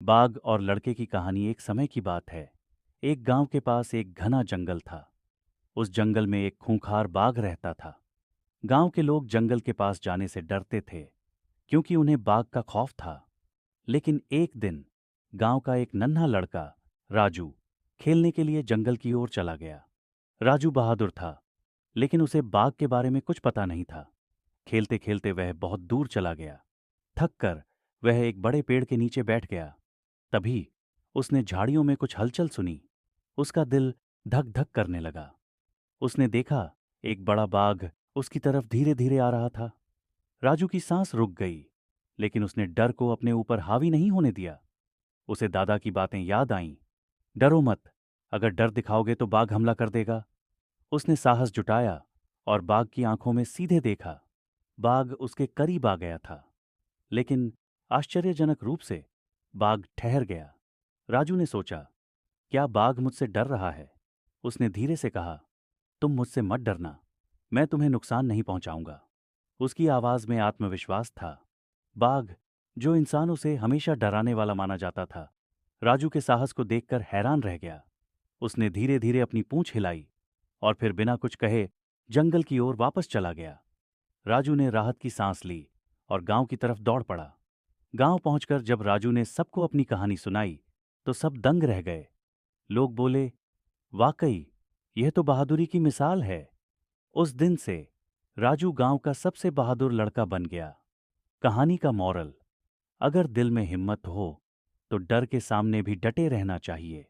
बाघ और लड़के की कहानी। एक समय की बात है। एक गांव के पास एक घना जंगल था। उस जंगल में एक खूंखार बाघ रहता था। गांव के लोग जंगल के पास जाने से डरते थे, क्योंकि उन्हें बाघ का खौफ था। लेकिन एक दिन गांव का एक नन्हा लड़का राजू खेलने के लिए जंगल की ओर चला गया। राजू बहादुर था, लेकिन उसे बाघ के बारे में कुछ पता नहीं था। खेलते खेलते वह बहुत दूर चला गया। थक कर वह एक बड़े पेड़ के नीचे बैठ गया। तभी उसने झाड़ियों में कुछ हलचल सुनी। उसका दिल धक धक करने लगा। उसने देखा, एक बड़ा बाघ उसकी तरफ धीरे धीरे आ रहा था। राजू की सांस रुक गई, लेकिन उसने डर को अपने ऊपर हावी नहीं होने दिया। उसे दादा की बातें याद आईं। डरो मत, अगर डर दिखाओगे तो बाघ हमला कर देगा। उसने साहस जुटाया और बाघ की आंखों में सीधे देखा। बाघ उसके करीब आ गया था, लेकिन आश्चर्यजनक रूप से बाघ ठहर गया। राजू ने सोचा, क्या बाघ मुझसे डर रहा है? उसने धीरे से कहा, तुम मुझसे मत डरना, मैं तुम्हें नुकसान नहीं पहुंचाऊंगा। उसकी आवाज में आत्मविश्वास था। बाघ, जो इंसानों से हमेशा डराने वाला माना जाता था, राजू के साहस को देखकर हैरान रह गया। उसने धीरे धीरे अपनी पूंछ हिलाई और फिर बिना कुछ कहे जंगल की ओर वापस चला गया। राजू ने राहत की सांस ली और गांव की तरफ दौड़ पड़ा। गांव पहुंचकर जब राजू ने सबको अपनी कहानी सुनाई, तो सब दंग रह गए। लोग बोले, वाकई यह तो बहादुरी की मिसाल है। उस दिन से राजू गांव का सबसे बहादुर लड़का बन गया। कहानी का मॉरल, अगर दिल में हिम्मत हो तो डर के सामने भी डटे रहना चाहिए।